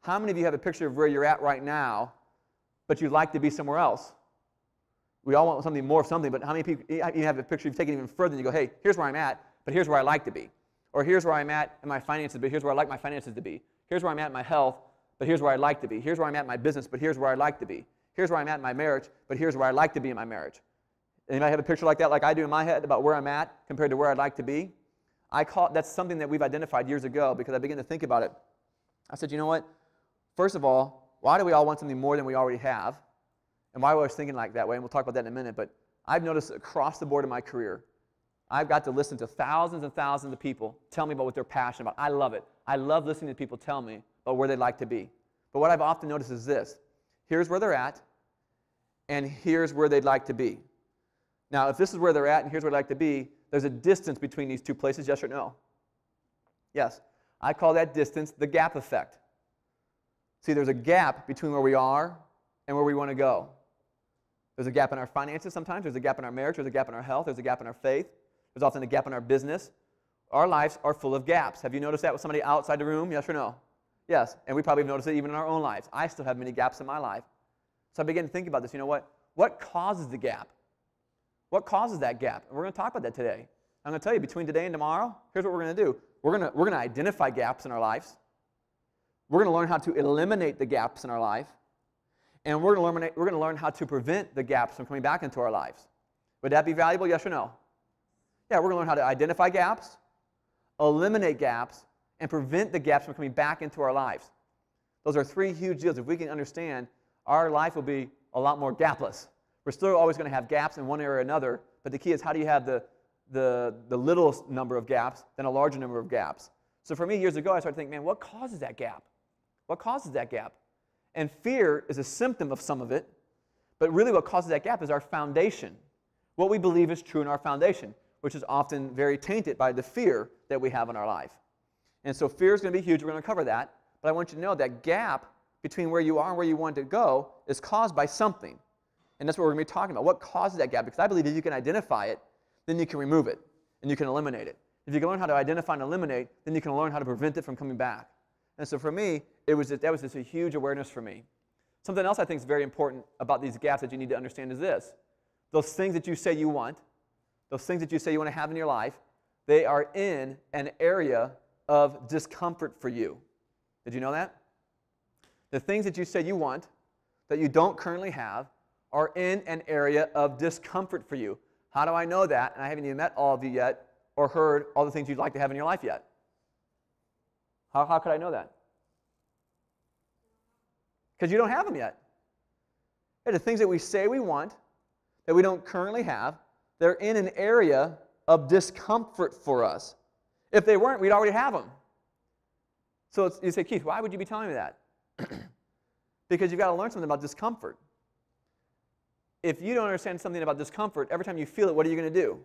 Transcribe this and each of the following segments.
How many of you have a picture of where you're at right now, but you'd like to be somewhere else? We all want something more of something, but how many people, you have a picture you've taken even further and you go, hey, here's where I'm at, but here's where I like to be. Or here's where I'm at in my finances, but here's where I like my finances to be. Here's where I'm at in my health, but here's where I'd like to be. Here's where I'm at in my business, but here's where I'd like to be. Here's where I'm at in my marriage, but here's where I'd like to be in my marriage. Anybody have a picture like that, like I do in my head, about where I'm at compared to where I'd like to be? That's something that we've identified years ago because I began to think about it. I said, you know what? First of all, why do we all want something more than we already have? And why I was thinking like that way, and we'll talk about that in a minute, but I've noticed across the board in my career, I've got to listen to thousands and thousands of people tell me about what they're passionate about. I love it. I love listening to people tell me about where they'd like to be. But what I've often noticed is this. Here's where they're at, and here's where they'd like to be. Now, if this is where they're at and here's where they'd like to be, there's a distance between these two places, yes or no? Yes. I call that distance the gap effect. See, there's a gap between where we are and where we want to go. There's a gap in our finances sometimes. There's a gap in our marriage. There's a gap in our health. There's a gap in our faith. There's often a gap in our business. Our lives are full of gaps. Have you noticed that with somebody outside the room? Yes or no? Yes. And we probably have noticed it even in our own lives. I still have many gaps in my life. So I began to think about this. You know what? What causes the gap? What causes that gap? And we're going to talk about that today. I'm going to tell you, between today and tomorrow, here's what we're going to do. We're going to identify gaps in our lives. We're going to learn how to eliminate the gaps in our life. And we're going to learn how to prevent the gaps from coming back into our lives. Would that be valuable, yes or no? Yeah, we're going to learn how to identify gaps, eliminate gaps, and prevent the gaps from coming back into our lives. Those are three huge deals. If we can understand, our life will be a lot more gapless. We're still always going to have gaps in one area or another, but the key is how do you have the littlest number of gaps than a larger number of gaps. So for me, years ago, I started thinking, man, what causes that gap? What causes that gap? And fear is a symptom of some of it, but really what causes that gap is our foundation. What we believe is true in our foundation, which is often very tainted by the fear that we have in our life. And so fear is going to be huge. We're going to cover that. But I want you to know that gap between where you are and where you want to go is caused by something. And that's what we're going to be talking about. What causes that gap? Because I believe if you can identify it, then you can remove it, and you can eliminate it. If you can learn how to identify and eliminate, then you can learn how to prevent it from coming back. And so for me, that was just a huge awareness for me. Something else I think is very important about these gaps that you need to understand is this. Those things that you say you want, those things that you say you want to have in your life, they are in an area of discomfort for you. Did you know that? The things that you say you want that you don't currently have are in an area of discomfort for you. How do I know that? And I haven't even met all of you yet or heard all the things you'd like to have in your life yet. How could I know that? Because you don't have them yet. They're the things that we say we want that we don't currently have. They're in an area of discomfort for us. If they weren't, we'd already have them. So you say, Keith, why would you be telling me that? Because you've got to learn something about discomfort. If you don't understand something about discomfort, every time you feel it, what are you going to do?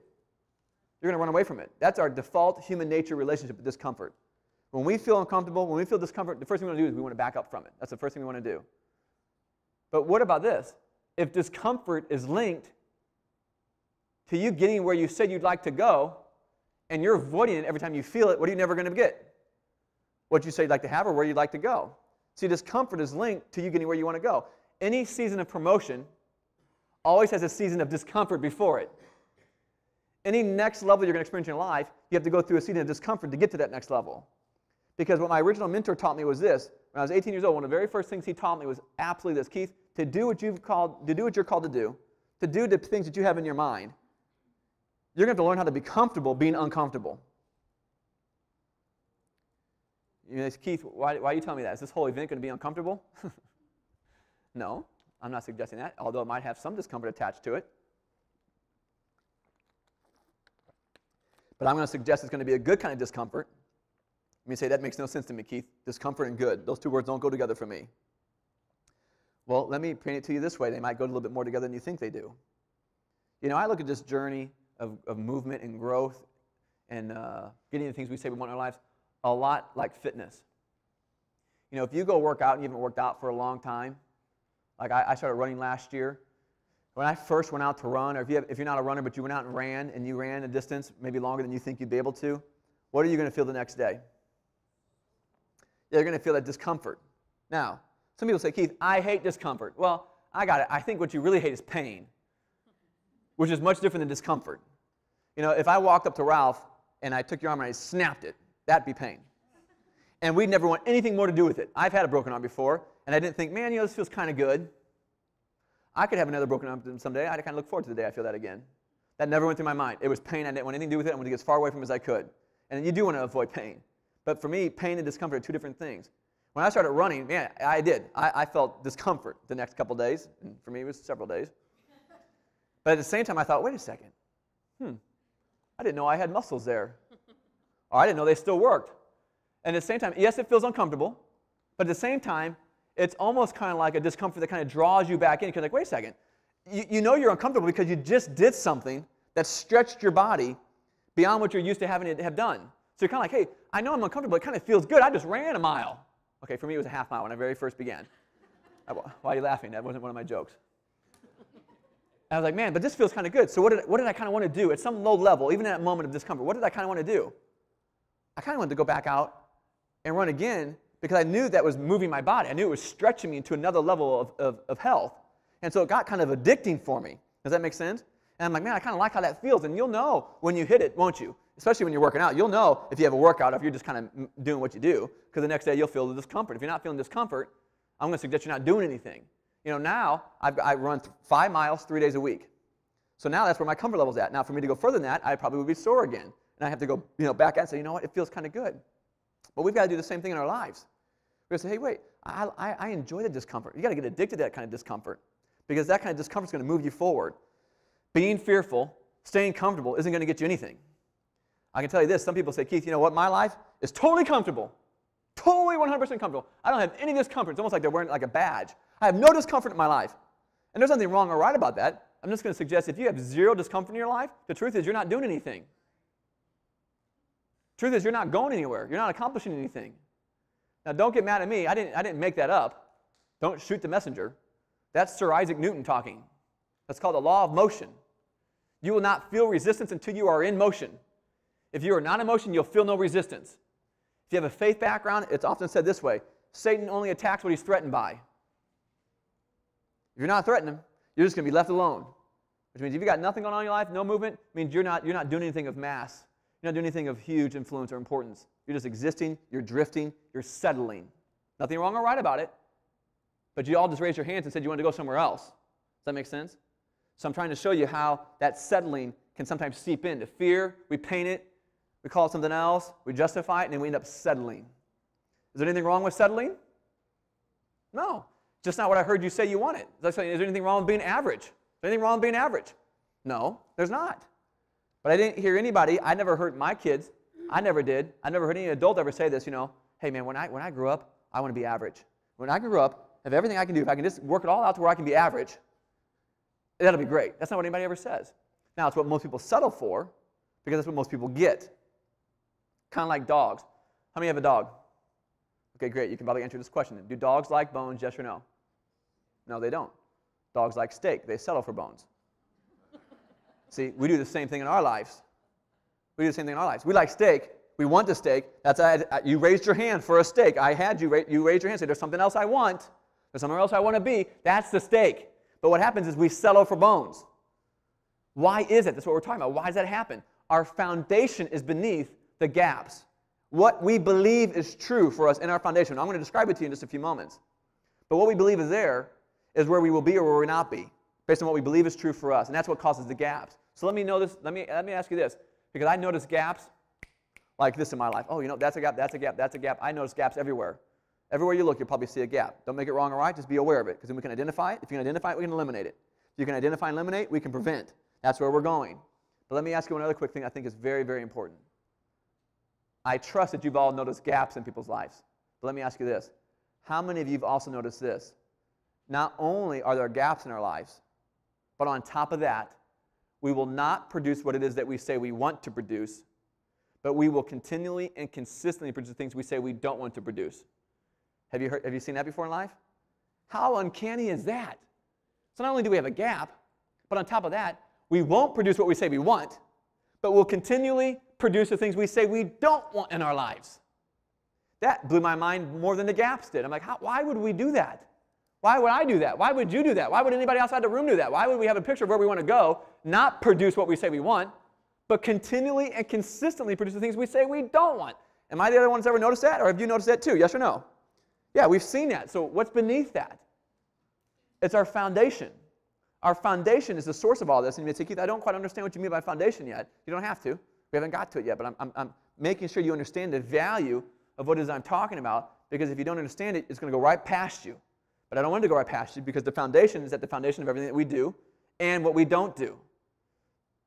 You're going to run away from it. That's our default human nature relationship with discomfort. When we feel uncomfortable, when we feel discomfort, the first thing we want to do is we want to back up from it. That's the first thing we want to do. But what about this? If discomfort is linked to you getting where you said you'd like to go, and you're avoiding it every time you feel it, what are you never going to get? What you say you'd like to have or where you'd like to go. See, discomfort is linked to you getting where you want to go. Any season of promotion always has a season of discomfort before it. Any next level you're going to experience in your life, you have to go through a season of discomfort to get to that next level. Because what my original mentor taught me was this. When I was 18 years old, one of the very first things he taught me was absolutely this. Keith, to do what you're called to do, to do the things that you have in your mind, you're going to have to learn how to be comfortable being uncomfortable. You know, Keith, why are you telling me that? Is this whole event going to be uncomfortable? No, I'm not suggesting that, although it might have some discomfort attached to it. But I'm going to suggest it's going to be a good kind of discomfort. You may say, that makes no sense to me, Keith. Discomfort and good. Those two words don't go together for me. Well, let me paint it to you this way. They might go a little bit more together than you think they do. You know, I look at this journey of movement and growth and getting the things we say we want in our lives a lot like fitness. You know, if you go work out and you haven't worked out for a long time, like I started running last year. When I first went out to run, or if you're not a runner but you went out and you ran a distance maybe longer than you think you'd be able to, what are you going to feel the next day? You're going to feel that discomfort. Now, some people say, Keith, I hate discomfort. Well, I got it. I think what you really hate is pain, which is much different than discomfort. You know, if I walked up to Ralph and I took your arm and I snapped it, that'd be pain. And we'd never want anything more to do with it. I've had a broken arm before, and I didn't think, man, you know, this feels kind of good. I could have another broken arm someday. I'd kind of look forward to the day I feel that again. That never went through my mind. It was pain. I didn't want anything to do with it. I wanted to get as far away from it as I could. And you do want to avoid pain. But for me, pain and discomfort are two different things. When I started running, man, I did. I felt discomfort the next couple days. And for me, it was several days. But at the same time, I thought, wait a second. I didn't know I had muscles there. Or I didn't know they still worked. And at the same time, yes, it feels uncomfortable. But at the same time, it's almost kind of like a discomfort that kind of draws you back in. Because like, wait a second. You know you're uncomfortable because you just did something that stretched your body beyond what you're used to having to have done. So you're kind of like, hey, I know I'm uncomfortable. It kind of feels good. I just ran a mile. Okay, for me, it was a half mile when I very first began. Why are you laughing? That wasn't one of my jokes. And I was like, man, but this feels kind of good. So what did I kind of want to do at some low level, even in that moment of discomfort? What did I kind of want to do? I kind of wanted to go back out and run again because I knew that was moving my body. I knew it was stretching me into another level of health. And so it got kind of addicting for me. Does that make sense? And I'm like, man, I kind of like how that feels. And you'll know when you hit it, won't you? Especially when you're working out. You'll know if you have a workout, if you're just kind of doing what you do, because the next day you'll feel the discomfort. If you're not feeling discomfort, I'm going to suggest you're not doing anything. You know, now I run 5 miles 3 days a week. So now that's where my comfort level's at. Now for me to go further than that, I probably would be sore again. And I have to go back out and say, you know what, it feels kind of good. But we've got to do the same thing in our lives. We're going to say, hey, wait, I enjoy the discomfort. You've got to get addicted to that kind of discomfort because that kind of discomfort is going to move you forward. Being fearful, staying comfortable isn't going to get you anything. I can tell you this. Some people say, Keith, you know what? My life is totally comfortable. Totally 100% comfortable. I don't have any discomfort. It's almost like they're wearing like a badge. I have no discomfort in my life. And there's nothing wrong or right about that. I'm just going to suggest if you have zero discomfort in your life, the truth is you're not doing anything. Truth is you're not going anywhere. You're not accomplishing anything. Now don't get mad at me. I didn't make that up. Don't shoot the messenger. That's Sir Isaac Newton talking. That's called the law of motion. You will not feel resistance until you are in motion. If you are not in motion, you'll feel no resistance. If you have a faith background, it's often said this way: Satan only attacks what he's threatened by. If you're not threatening him, you're just going to be left alone. Which means if you've got nothing going on in your life, no movement, means you're not doing anything of mass. You're not doing anything of huge influence or importance. You're just existing, you're drifting, you're settling. Nothing wrong or right about it. But you all just raised your hands and said you wanted to go somewhere else. Does that make sense? So I'm trying to show you how that settling can sometimes seep into fear. We paint it, we call it something else, we justify it, and then we end up settling. Is there anything wrong with settling? No. Just not what I heard you say you wanted. Is there anything wrong with being average? Is there anything wrong with being average? No, there's not. But I didn't hear anybody, I never heard my kids, I never did, I never heard any adult ever say this, hey man, when I grow up, I want to be average. When I grow up, have everything I can do, if I can just work it all out to where I can be average, that'll be great. That's not what anybody ever says. Now, it's what most people settle for because that's what most people get. Kind of like dogs. How many have a dog? Okay, great. You can probably answer this question. Do dogs like bones, yes or no? No, they don't. Dogs like steak. They settle for bones. See, we do the same thing in our lives. We do the same thing in our lives. We like steak. We want the steak. You raised your hand for a steak. I had you raised your hand and say, there's something else I want. There's somewhere else I want to be. That's the steak. But what happens is we settle for bones. Why is it? That's what we're talking about. Why does that happen? Our foundation is beneath the gaps. What we believe is true for us in our foundation. I'm going to describe it to you in just a few moments. But what we believe is there is where we will be or where we will not be, based on what we believe is true for us. And that's what causes the gaps. So let me know this. Let me ask you this, because I notice gaps like this in my life. Oh, that's a gap, that's a gap, that's a gap. I notice gaps everywhere. Everywhere you look, you'll probably see a gap. Don't make it wrong or right. Just be aware of it, because then we can identify it. If you can identify it, we can eliminate it. If you can identify and eliminate, we can prevent. That's where we're going. But let me ask you one other quick thing I think is very, very important. I trust that you've all noticed gaps in people's lives. But let me ask you this. How many of you have also noticed this? Not only are there gaps in our lives, but on top of that, we will not produce what it is that we say we want to produce, but we will continually and consistently produce the things we say we don't want to produce. Have you seen that before in life? How uncanny is that? So not only do we have a gap, but on top of that, we won't produce what we say we want, but we'll continually produce the things we say we don't want in our lives. That blew my mind more than the gaps did. I'm like, why would we do that? Why would I do that? Why would you do that? Why would anybody outside the room do that? Why would we have a picture of where we want to go, not produce what we say we want, but continually and consistently produce the things we say we don't want? Am I the only one that's ever noticed that? Or have you noticed that too? Yes or no? Yeah, we've seen that. So what's beneath that? It's our foundation. Our foundation is the source of all this. And you may say, Keith, I don't quite understand what you mean by foundation yet. You don't have to. We haven't got to it yet. But I'm making sure you understand the value of what it is I'm talking about, because if you don't understand it, it's going to go right past you. But I don't want it to go right past you, because the foundation is at the foundation of everything that we do and what we don't do.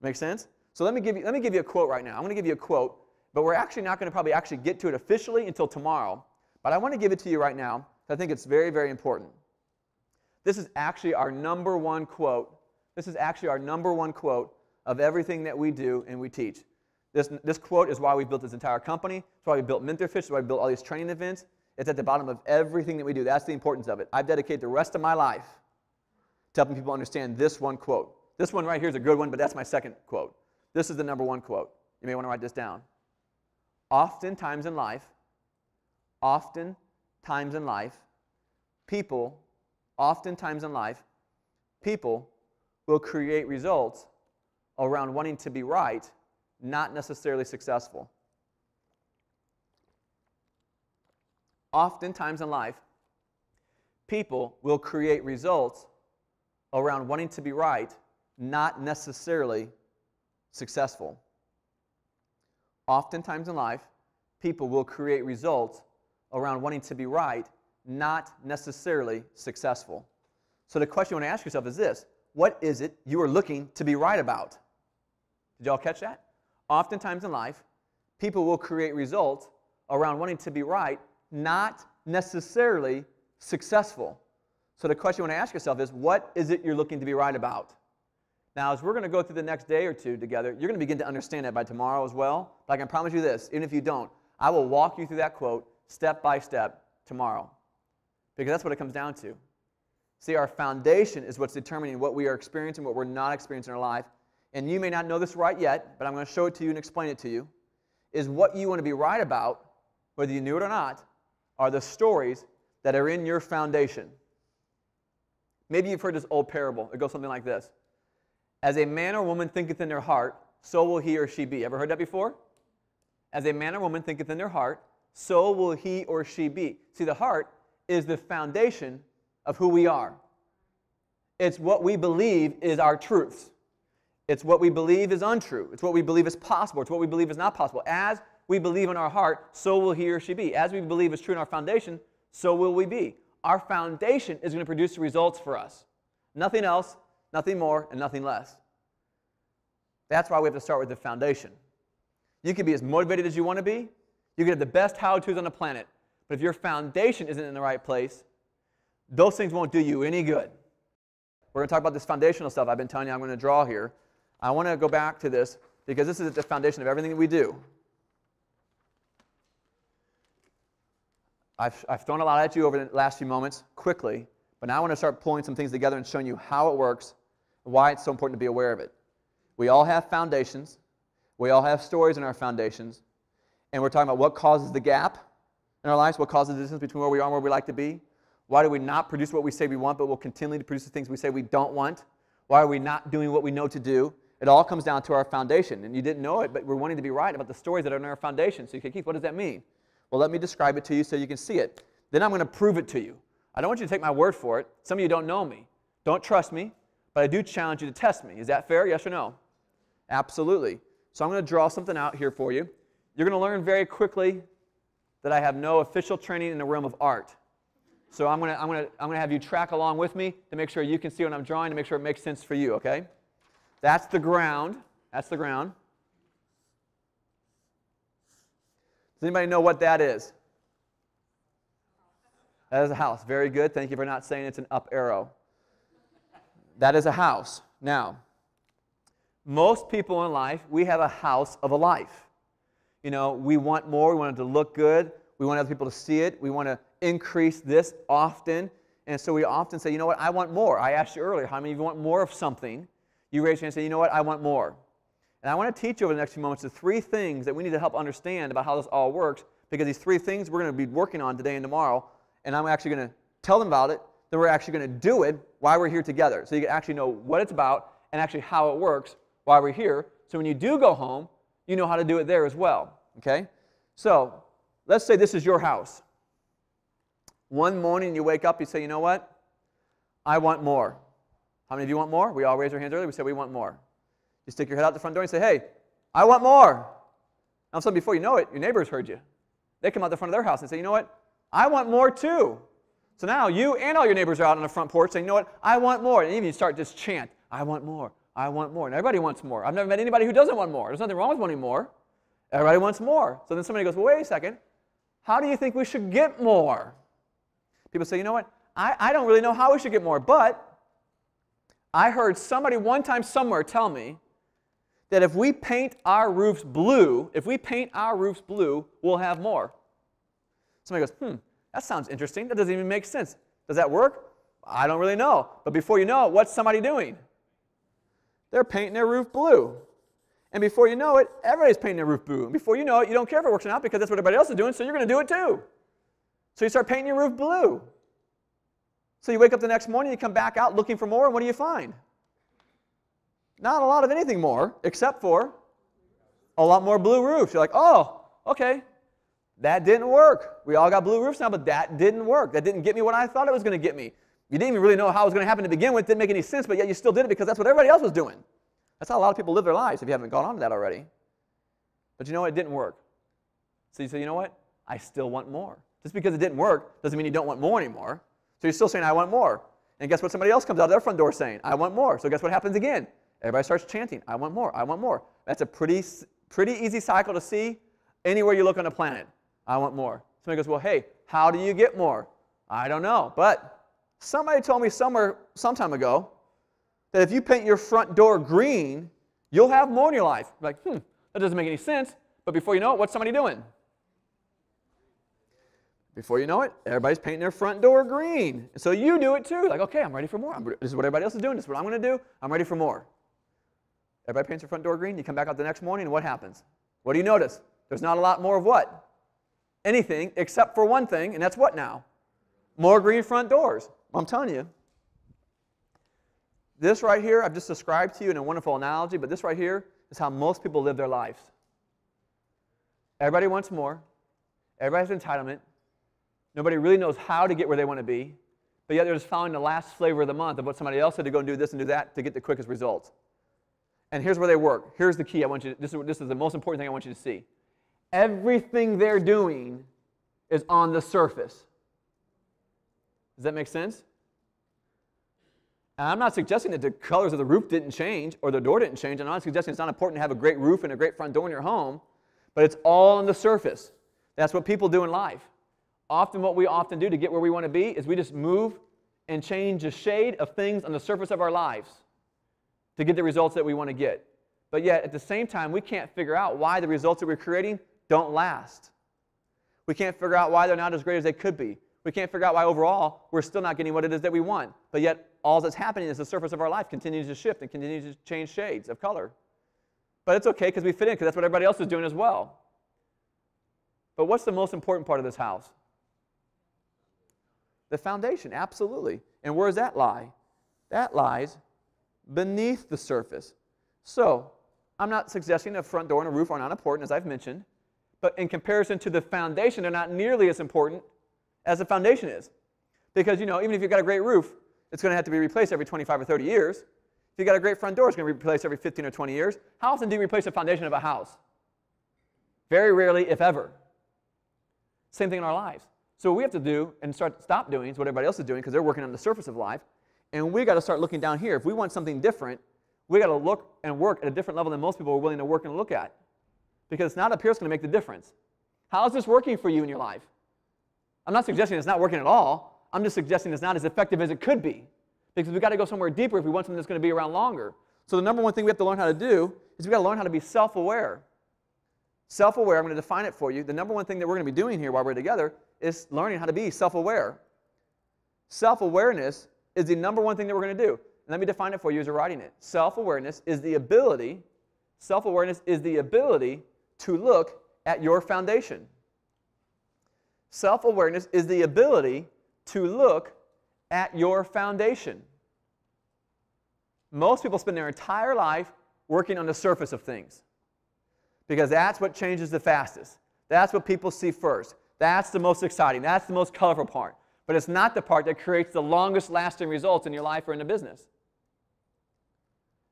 Make sense? So let me give you a quote right now. I'm going to give you a quote, but we're actually not going to probably actually get to it officially until tomorrow. But I want to give it to you right now. I think it's very, very important. This is actually our number one quote. This is actually our number one quote of everything that we do and we teach. This quote is why we built this entire company. It's why we built Mentorfish. It's why we built all these training events. It's at the bottom of everything that we do. That's the importance of it. I've dedicated the rest of my life to helping people understand this one quote. This one right here is a good one, but that's my second quote. This is the number one quote. You may want to write this down. Oftentimes in life, people will create results around wanting to be right, not necessarily successful. Oftentimes in life, people will create results around wanting to be right, not necessarily successful. Oftentimes in life, people will create results around wanting to be right, not necessarily successful. So the question you want to ask yourself is this: what is it you are looking to be right about? Did y'all catch that? Oftentimes in life, people will create results around wanting to be right, not necessarily successful. So the question you want to ask yourself is, what is it you're looking to be right about? Now, as we're going to go through the next day or two together, you're going to begin to understand that by tomorrow as well. But I can promise you this, even if you don't, I will walk you through that quote step by step tomorrow. Because that's what it comes down to. See, our foundation is what's determining what we are experiencing, what we're not experiencing in our life. And you may not know this right yet, but I'm going to show it to you and explain it to you, is what you want to be right about, whether you knew it or not, are the stories that are in your foundation. Maybe you've heard this old parable. It goes something like this. As a man or woman thinketh in their heart, so will he or she be. Ever heard that before? As a man or woman thinketh in their heart, so will he or she be. See, the heart is the foundation of who we are. It's what we believe is our truth. It's what we believe is untrue. It's what we believe is possible. It's what we believe is not possible. As we believe in our heart, so will he or she be. As we believe is true in our foundation, so will we be. Our foundation is going to produce the results for us. Nothing else, nothing more, and nothing less. That's why we have to start with the foundation. You can be as motivated as you want to be. You can have the best how-tos on the planet. But if your foundation isn't in the right place, those things won't do you any good. We're going to talk about this foundational stuff I've been telling you I'm going to draw here. I want to go back to this because this is at the foundation of everything that we do. I've thrown a lot at you over the last few moments quickly, but now I want to start pulling some things together and showing you how it works and why it's so important to be aware of it. We all have foundations. We all have stories in our foundations. And we're talking about what causes the gap in our lives, what causes the distance between where we are and where we like to be. Why do we not produce what we say we want, but we'll continue to produce the things we say we don't want? Why are we not doing what we know to do? It all comes down to our foundation. And you didn't know it, but we're wanting to be right about the stories that are in our foundation. So you say, Keith, what does that mean? Well, let me describe it to you so you can see it. Then I'm going to prove it to you. I don't want you to take my word for it. Some of you don't know me, don't trust me, but I do challenge you to test me. Is that fair? Yes or no? Absolutely. So I'm going to draw something out here for you. You're going to learn very quickly that I have no official training in the realm of art. So I'm going to have you track along with me to make sure you can see what I'm drawing, to make sure it makes sense for you, okay? That's the ground. That's the ground. Does anybody know what that is? That is a house. Very good. Thank you for not saying it's an up arrow. That is a house. Now, most people in life, we have a house of a life. You know, we want more. We want it to look good. We want other people to see it. We want to increase this often. And so we often say, you know what, I want more. I asked you earlier, how many of you want more of something? You raise your hand and say, you know what, I want more. And I want to teach you over the next few moments the three things that we need to help understand about how this all works because these 3 things we're going to be working on today and tomorrow, and I'm actually going to tell them about it, then we're actually going to do it while we're here together. So you can actually know what it's about and actually how it works while we're here. So when you do go home, you know how to do it there as well. Okay? So let's say this is your house. One morning you wake up, you say, you know what? I want more. How many of you want more? We all raised our hands earlier. We said we want more. You stick your head out the front door and say, hey, I want more. All of a sudden, before you know it, your neighbors heard you. They come out the front of their house and say, you know what? I want more too. So now you and all your neighbors are out on the front porch saying, you know what? I want more. And even you start just chant, I want more. I want more. And everybody wants more. I've never met anybody who doesn't want more. There's nothing wrong with wanting more. Everybody wants more. So then somebody goes, well, wait a second. How do you think we should get more? People say, you know what? I don't really know how we should get more, but I heard somebody one time somewhere tell me that if we paint our roofs blue, we'll have more. Somebody goes, that sounds interesting. That doesn't even make sense. Does that work? I don't really know. But before you know it, what's somebody doing? They're painting their roof blue. And before you know it, everybody's painting their roof blue. And before you know it, you don't care if it works or not because that's what everybody else is doing, so you're going to do it too. So you start painting your roof blue. So you wake up the next morning, you come back out looking for more, and what do you find? Not a lot of anything more, except for a lot more blue roofs. You're like, oh, okay, that didn't work. We all got blue roofs now, but that didn't work. That didn't get me what I thought it was going to get me. You didn't even really know how it was going to happen to begin with. It didn't make any sense, but yet you still did it because that's what everybody else was doing. That's how a lot of people live their lives, if you haven't gone on to that already. But you know what? It didn't work. So you say, you know what? I still want more. Just because it didn't work doesn't mean you don't want more anymore. So you're still saying, I want more. And guess what? Somebody else comes out their front door saying, I want more. So guess what happens again? Everybody starts chanting, I want more, I want more. That's a pretty easy cycle to see anywhere you look on the planet. I want more. Somebody goes, well, hey, how do you get more? I don't know. But somebody told me some time ago that if you paint your front door green, you'll have more in your life. You're like, that doesn't make any sense. But before you know it, what's somebody doing? Before you know it, everybody's painting their front door green. And so you do it too. Like, okay, I'm ready for more. This is what everybody else is doing. This is what I'm going to do. I'm ready for more. Everybody paints their front door green. You come back out the next morning, and what happens? What do you notice? There's not a lot more of what? Anything except for one thing, and that's what now? More green front doors. I'm telling you. This right here, I've just described to you in a wonderful analogy, but this right here is how most people live their lives. Everybody wants more. Everybody has entitlement. Nobody really knows how to get where they want to be, but yet they're just following the last flavor of the month of what somebody else said to go and do this and do that to get the quickest results. And here's where they work. Here's the key. This is the most important thing I want you to see. Everything they're doing is on the surface. Does that make sense? And I'm not suggesting that the colors of the roof didn't change or the door didn't change. I'm not suggesting it's not important to have a great roof and a great front door in your home, but it's all on the surface. That's what people do in life. Often what we often do to get where we want to be is we just move and change the shade of things on the surface of our lives to get the results that we want to get. But yet, at the same time, we can't figure out why the results that we're creating don't last. We can't figure out why they're not as great as they could be. We can't figure out why overall we're still not getting what it is that we want. But yet, all that's happening is the surface of our life continues to shift and continues to change shades of color. But it's okay because we fit in because that's what everybody else is doing as well. But what's the most important part of this house? The foundation, absolutely. And where does that lie? That lies beneath the surface. So, I'm not suggesting a front door and a roof are not important, as I've mentioned, but in comparison to the foundation, they're not nearly as important as the foundation is. Because, even if you've got a great roof, it's going to have to be replaced every 25 or 30 years. If you've got a great front door, it's going to be replaced every 15 or 20 years. How often do you replace the foundation of a house? Very rarely, if ever. Same thing in our lives. So what we have to do and stop doing is what everybody else is doing because they're working on the surface of life. And we got to start looking down here. If we want something different, we got to look and work at a different level than most people are willing to work and look at. Because it's not up here that's going to make the difference. How is this working for you in your life? I'm not suggesting it's not working at all. I'm just suggesting it's not as effective as it could be. Because we've got to go somewhere deeper if we want something that's going to be around longer. So the number one thing we have to learn how to do is we've got to learn how to be self-aware. Self-aware, I'm going to define it for you. The number one thing that we're going to be doing here while we're together is learning how to be self-aware. Self-awareness is the number one thing that we're going to do. And let me define it for you as you're writing it. Self-awareness is the ability to look at your foundation. Self-awareness is the ability to look at your foundation. Most people spend their entire life working on the surface of things because that's what changes the fastest. That's what people see first. That's the most exciting. That's the most colorful part. But it's not the part that creates the longest lasting results in your life or in the business.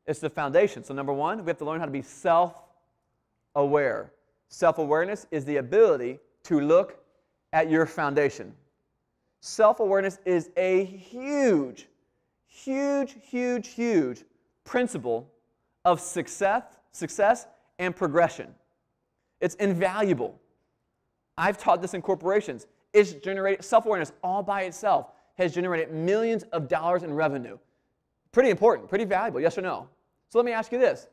It's the foundation. So number one, we have to learn how to be self-aware. Self-awareness is the ability to look at your foundation. Self-awareness is a huge, huge, huge, huge principle of success and progression. It's invaluable. I've taught this in corporations. It's generated, self-awareness all by itself has generated millions of dollars in revenue. Pretty important, pretty valuable, yes or no? So let me ask you this.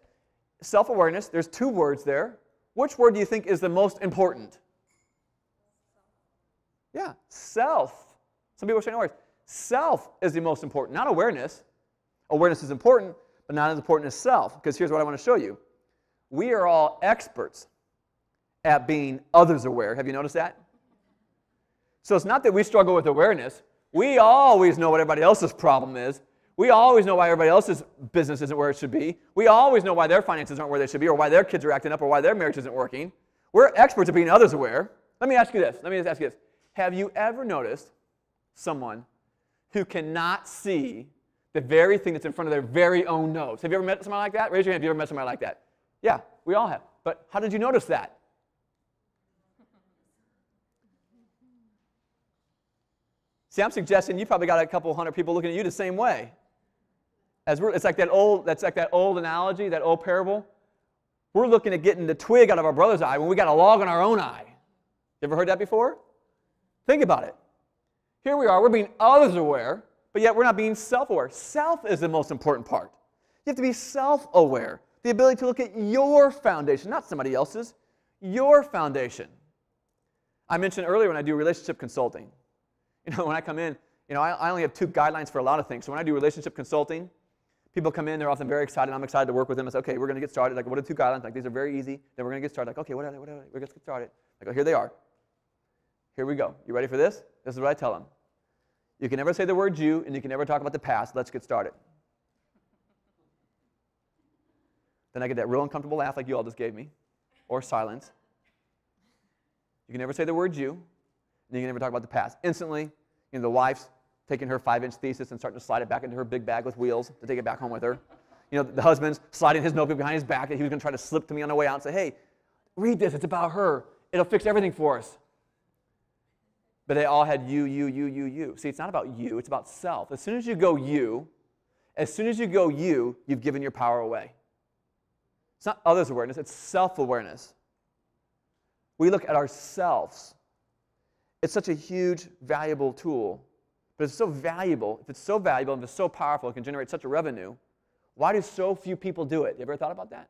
Self-awareness, there's two words there. Which word do you think is the most important? Yeah, self. Some people are saying words. Self is the most important, not awareness. Awareness is important, but not as important as self. Because here's what I want to show you. We are all experts at being others aware. Have you noticed that? So it's not that we struggle with awareness. We always know what everybody else's problem is. We always know why everybody else's business isn't where it should be. We always know why their finances aren't where they should be, or why their kids are acting up, or why their marriage isn't working. We're experts at being others aware. Let me ask you this. Have you ever noticed someone who cannot see the very thing that's in front of their very own nose? Have you ever met somebody like that? Raise your hand if you ever met somebody like that. Yeah, we all have. But how did you notice that? See, I'm suggesting you probably got a couple hundred people looking at you the same way. It's like that old analogy, that old parable. We're looking at getting the twig out of our brother's eye when we got a log in our own eye. You ever heard that before? Think about it. Here we are, we're being others aware, but yet we're not being self-aware. Self is the most important part. You have to be self-aware. The ability to look at your foundation, not somebody else's, your foundation. I mentioned earlier when I do relationship consulting. When I come in, I only have two guidelines for a lot of things. So when I do relationship consulting, people come in, they're often very excited. I'm excited to work with them. I say, okay, we're going to get started. Like, what are the two guidelines? Like, these are very easy. Then we're going to get started. Like, okay, what are they? We're going to get started. Like, oh, here they are. Here we go. You ready for this? This is what I tell them. You can never say the word you, and you can never talk about the past. Let's get started. Then I get that real uncomfortable laugh like you all just gave me, or silence. You can never say the word you, and you can never talk about the past. Instantly, the wife's taking her 5-inch thesis and starting to slide it back into her big bag with wheels to take it back home with her. The husband's sliding his notebook behind his back that he was going to try to slip to me on the way out and say, hey, read this. It's about her. It'll fix everything for us. But they all had you. See, it's not about you. It's about self. As soon as you go you, you've given your power away. It's not others' awareness. It's self-awareness. We look at ourselves. It's such a huge, valuable tool. But it's so valuable. If it's so valuable and if it's so powerful, it can generate such a revenue. Why do so few people do it? You ever thought about that?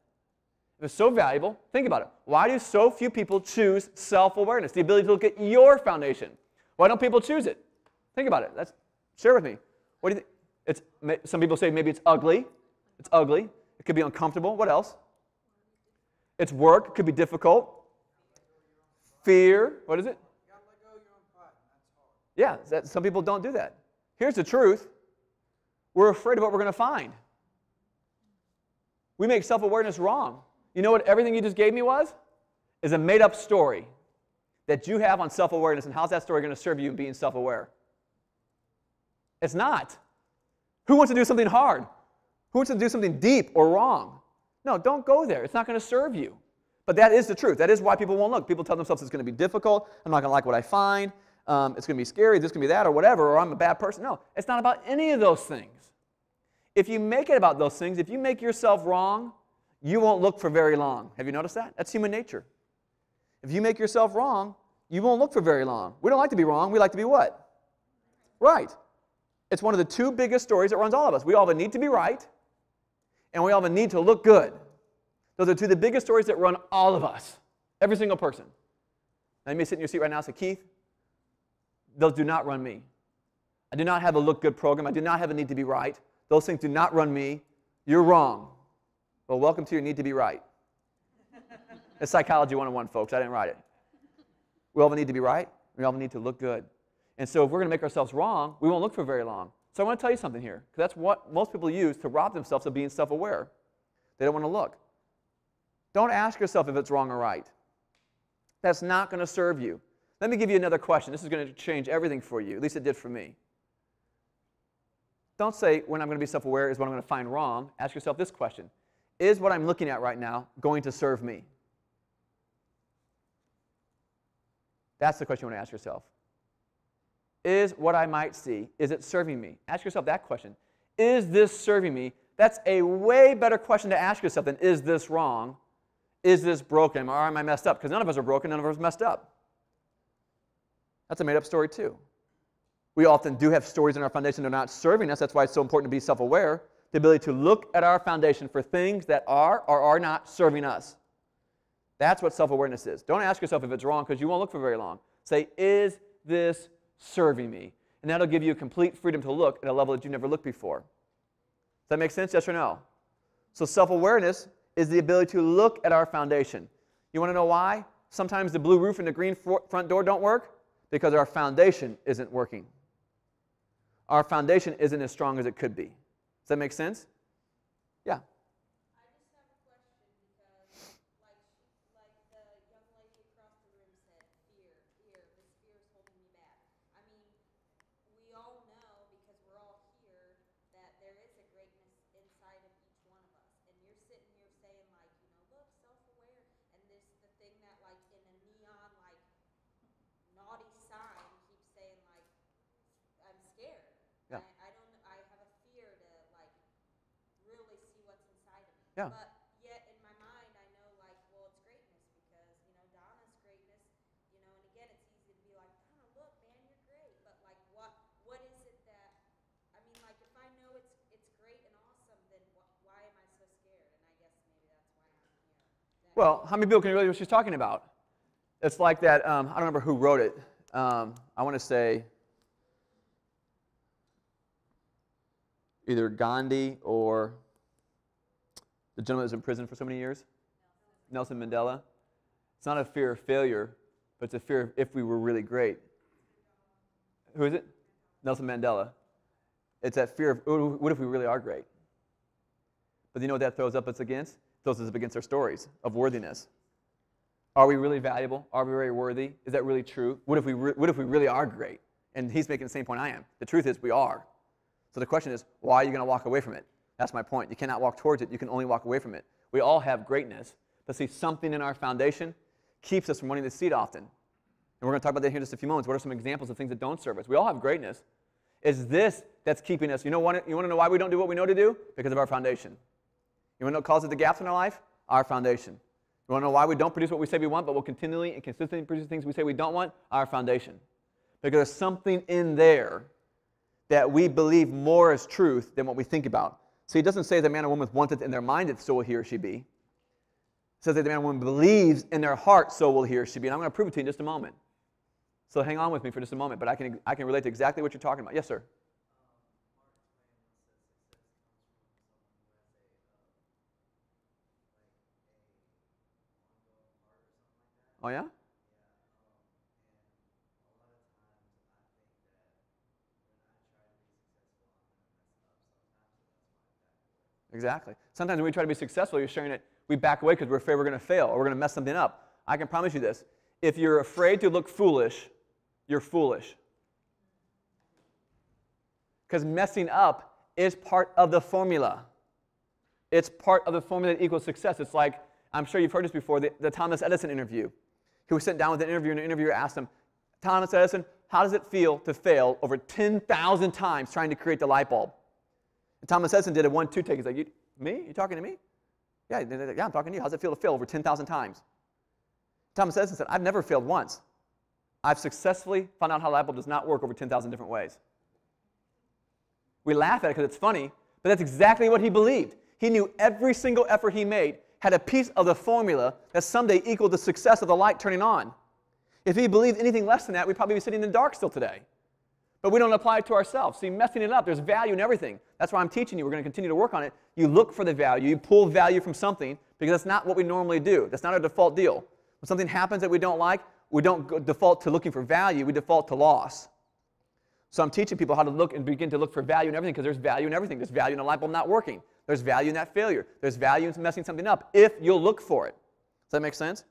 If it's so valuable, think about it. Why do so few people choose self-awareness, the ability to look at your foundation? Why don't people choose it? Think about it. Share with me. What do you think? Some people say maybe it's ugly. It's ugly. It could be uncomfortable. What else? It's work. It could be difficult. Fear. What is it? Yeah, some people don't do that. Here's the truth. We're afraid of what we're going to find. We make self-awareness wrong. You know what everything you just gave me was? Is a made-up story that you have on self-awareness, and how's that story going to serve you in being self-aware? It's not. Who wants to do something hard? Who wants to do something deep or wrong? No, don't go there. It's not going to serve you. But that is the truth. That is why people won't look. People tell themselves it's going to be difficult. I'm not going to like what I find. It's going to be scary. This is going to be that or whatever, or I'm a bad person. No, it's not about any of those things. If you make it about those things, if you make yourself wrong, you won't look for very long. Have you noticed that? That's human nature. If you make yourself wrong, you won't look for very long. We don't like to be wrong. We like to be what? Right. It's one of the two biggest stories that runs all of us. We all have a need to be right, and we all have a need to look good. Those are two of the biggest stories that run all of us, every single person. Now, you may sit in your seat right now and say, Keith, those do not run me. I do not have a look good program. I do not have a need to be right. Those things do not run me. You're wrong. Well, welcome to your need to be right. It's Psychology 101, folks. I didn't write it. We all have a need to be right. We all need to look good. And so if we're going to make ourselves wrong, we won't look for very long. So I want to tell you something here, because that's what most people use to rob themselves of being self-aware. They don't want to look. Don't ask yourself if it's wrong or right. That's not going to serve you. Let me give you another question. This is going to change everything for you. At least it did for me. Don't say, when I'm going to be self-aware is what I'm going to find wrong. Ask yourself this question. Is what I'm looking at right now going to serve me? That's the question you want to ask yourself. Is what I might see, is it serving me? Ask yourself that question. Is this serving me? That's a way better question to ask yourself than, is this wrong? Is this broken? Or am I messed up? Because none of us are broken, none of us are messed up. That's a made-up story too. We often do have stories in our foundation that are not serving us. That's why it's so important to be self-aware. The ability to look at our foundation for things that are or are not serving us. That's what self-awareness is. Don't ask yourself if it's wrong, because you won't look for very long. Say, is this serving me? And that'll give you complete freedom to look at a level that you've never looked before. Does that make sense? Yes or no? So self-awareness is the ability to look at our foundation. You want to know why? Sometimes the blue roof and the green front door don't work? Because our foundation isn't working. Our foundation isn't as strong as it could be. Does that make sense? Yeah. I just have a question because, like the young lady across the room said, fear, this fear is holding me back. I mean, we all know, because we're all here, that there is a greatness inside of each one of us. And you're sitting here saying, like, look, self-aware, and this the thing that, like, in a neon, like, naughty sign keeps saying, like, I'm scared. Yeah. I have a fear to, like, really see what's inside of me. Yeah. But yet in my mind I know, like, well, it's greatness because, Donna's greatness, and again it's easy to be like, Donna, look, man, you're great. But like what is it that, I mean, like, if I know it's great and awesome, then why am I so scared? And I guess maybe that's why I'm here. Well, how many people can relate to what she's talking about? It's like that, I don't remember who wrote it. I want to say either Gandhi or the gentleman that was in prison for so many years, Nelson Mandela. It's not a fear of failure, but it's a fear of if we were really great. Who is it? Nelson Mandela. It's that fear of, what if we really are great? But you know what that throws up us against? It throws us up against our stories of worthiness. Are we really valuable? Are we very worthy? Is that really true? What if we really are great? And he's making the same point I am. The truth is we are. So the question is, why are you going to walk away from it? That's my point. You cannot walk towards it. You can only walk away from it. We all have greatness, but see, something in our foundation keeps us from wanting to see it often. And we're going to talk about that here in just a few moments. What are some examples of things that don't serve us? We all have greatness. It's this that's keeping us. You want to know why we don't do what we know to do? Because of our foundation. You want to know what causes the gaps in our life? Our foundation. You want to know why we don't produce what we say we want, but we'll continually and consistently produce things we say we don't want? Our foundation. Because there's something in there that we believe more as truth than what we think about. See, it doesn't say that man or woman wants it in their mind that so will he or she be. It says that the man or woman believes in their heart, so will he or she be. And I'm going to prove it to you in just a moment. So hang on with me for just a moment, but I can relate to exactly what you're talking about. Yes, sir. Oh, yeah? Exactly. Sometimes when we try to be successful, you're sharing it, we back away because we're afraid we're going to fail or we're going to mess something up. I can promise you this. If you're afraid to look foolish, you're foolish. Because messing up is part of the formula. It's part of the formula that equals success. It's like, I'm sure you've heard this before, the Thomas Edison interview. He was sitting down with an interviewer, and the interviewer asked him, Thomas Edison, how does it feel to fail over 10,000 times trying to create the light bulb? And Thomas Edison did a 1-2 take. He's like, me? You talking to me? Yeah, I'm talking to you. How does it feel to fail over 10,000 times? Thomas Edison said, I've never failed once. I've successfully found out how a light bulb does not work over 10,000 different ways. We laugh at it because it's funny, but that's exactly what he believed. He knew every single effort he made had a piece of the formula that someday equaled the success of the light turning on. If he believed anything less than that, we'd probably be sitting in the dark still today. But we don't apply it to ourselves. See, messing it up, there's value in everything. That's why I'm teaching you. We're going to continue to work on it. You look for the value. You pull value from something because that's not what we normally do. That's not our default deal. When something happens that we don't like, we don't default to looking for value, we default to loss. So I'm teaching people how to look and begin to look for value in everything, because there's value in everything. There's value in a light bulb not working. There's value in that failure. There's value in messing something up if you'll look for it. Does that make sense?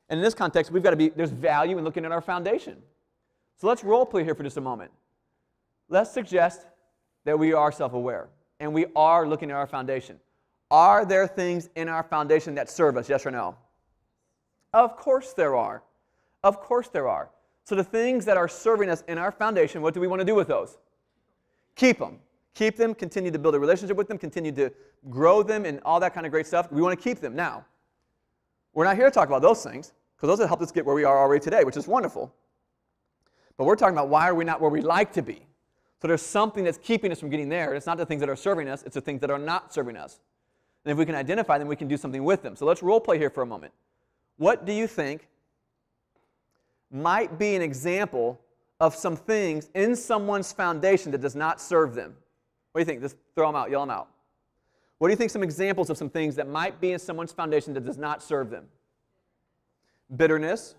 And in this context, there's value in looking at our foundation. So let's role play here for just a moment. Let's suggest that we are self-aware and we are looking at our foundation. Are there things in our foundation that serve us, yes or no? Of course there are. Of course there are. So the things that are serving us in our foundation, what do we want to do with those? Keep them. Keep them, continue to build a relationship with them, continue to grow them and all that kind of great stuff. We want to keep them. Now, we're not here to talk about those things, because those have helped us get where we are already today, which is wonderful. But we're talking about why are we not where we like to be. So there's something that's keeping us from getting there. It's not the things that are serving us, it's the things that are not serving us. And if we can identify them, we can do something with them. So let's role play here for a moment. What do you think might be an example of some things in someone's foundation that does not serve them? What do you think? Just throw them out, yell them out. What do you think some examples of some things that might be in someone's foundation that does not serve them? Bitterness.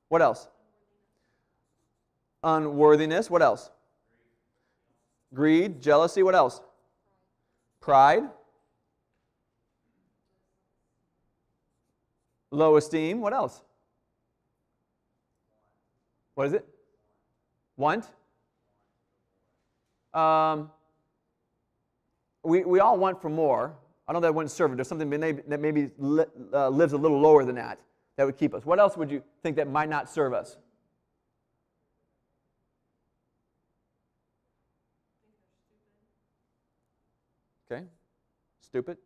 What else? Unworthiness. What else? Greed. Jealousy. What else? Pride. Low esteem. What else? What is it? Want? We all want for more. I know that wouldn't serve it. There's something that maybe lives a little lower than that would keep us. What else would you think that might not serve us? Okay. Stupid.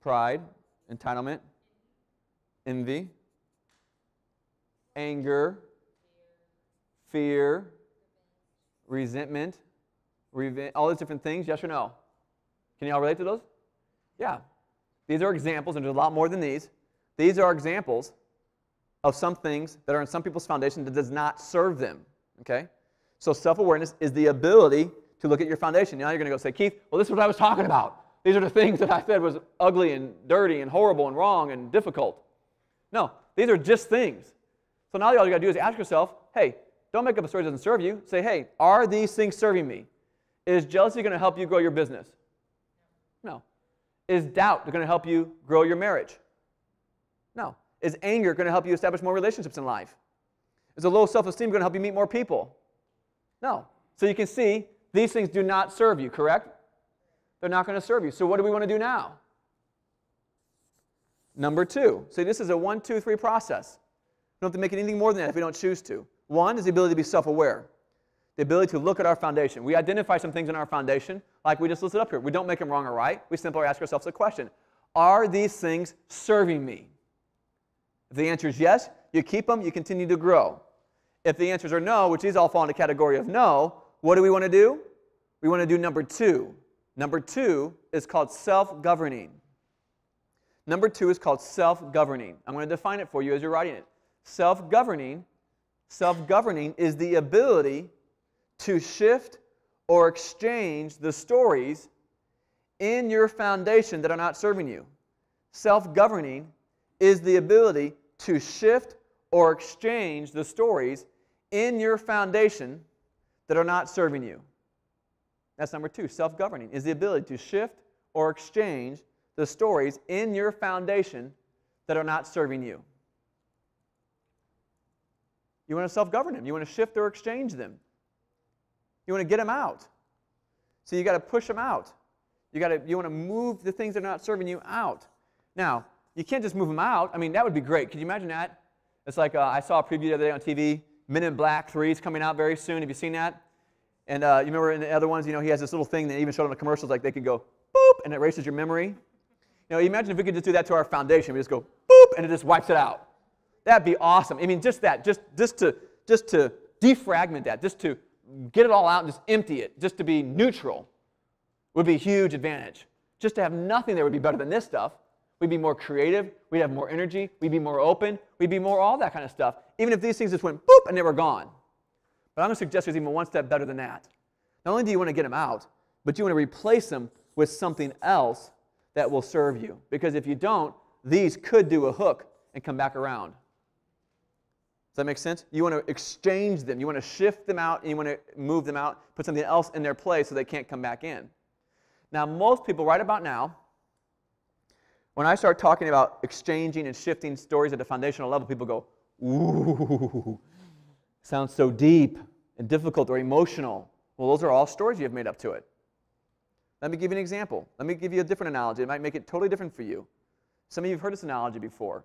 Pride, entitlement, envy, anger, fear, resentment, all those different things, yes or no? Can you all relate to those? Yeah. These are examples, and there's a lot more than these. These are examples of some things that are in some people's foundation that does not serve them. Okay? So self-awareness is the ability to look at your foundation. Now you're going to go say, Keith, well, this is what I was talking about. These are the things that I said was ugly and dirty and horrible and wrong and difficult. No, these are just things. So now all you got to do is ask yourself, hey, don't make up a story that doesn't serve you. Say, hey, are these things serving me? Is jealousy going to help you grow your business? No. Is doubt going to help you grow your marriage? No. Is anger going to help you establish more relationships in life? Is a low self-esteem going to help you meet more people? No. So you can see these things do not serve you, correct? They're not going to serve you. So what do we want to do now? Number 2. See, this is a 1, 2, 3 process. We don't have to make it anything more than that if we don't choose to. 1 is the ability to be self-aware. The ability to look at our foundation. We identify some things in our foundation, like we just listed up here. We don't make them wrong or right. We simply ask ourselves a question. Are these things serving me? If the answer is yes, you keep them, you continue to grow. If the answers are no, which these all fall in the category of no, what do we want to do? We want to do number 2. Number 2 is called self-governing. Number 2 is called self-governing. I'm going to define it for you as you're writing it. Self-governing is the ability to shift or exchange the stories in your foundation that are not serving you. Self-governing is the ability to shift or exchange the stories in your foundation that are not serving you. That's number 2. Self-governing is the ability to shift or exchange the stories in your foundation that are not serving you. You want to self-govern them. You want to shift or exchange them. You want to get them out. So you got to push them out. You want to move the things that are not serving you out. Now, you can't just move them out. I mean, that would be great. Could you imagine that? It's like I saw a preview the other day on TV. Men in Black 3 is coming out very soon. Have you seen that? And you remember in the other ones, he has this little thing that even showed on the commercials, like they could go boop, and it erases your memory. Imagine if we could just do that to our foundation. We just go boop, and it just wipes it out. That'd be awesome. I mean, just that, just to defragment that, just to get it all out and just empty it, just to be neutral, would be a huge advantage. Just to have nothing there would be better than this stuff. We'd be more creative. We'd have more energy. We'd be more open. We'd be more all that kind of stuff. Even if these things just went boop and they were gone. But I'm going to suggest there's even one step better than that. Not only do you want to get them out, but you want to replace them with something else that will serve you. Because if you don't, these could do a hook and come back around. Does that make sense? You want to exchange them. You want to shift them out, and you want to move them out, put something else in their place so they can't come back in. Now, most people right about now, when I start talking about exchanging and shifting stories at the foundational level, people go, ooh, sounds so deep and difficult or emotional. Well, those are all stories you have made up to it. Let me give you an example. Let me give you a different analogy. It might make it totally different for you. Some of you have heard this analogy before.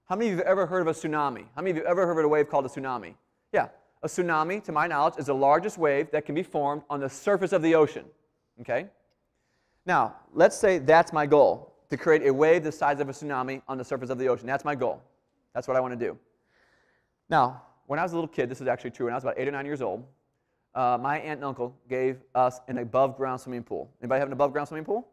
How many of you have ever heard of a tsunami? How many of you have ever heard of a wave called a tsunami? Yeah, a tsunami, to my knowledge, is the largest wave that can be formed on the surface of the ocean. Okay? Now, let's say that's my goal, to create a wave the size of a tsunami on the surface of the ocean. That's my goal. That's what I want to do. Now, when I was a little kid, this is actually true, when I was about 8 or 9 years old, my aunt and uncle gave us an above-ground swimming pool. Anybody have an above-ground swimming pool?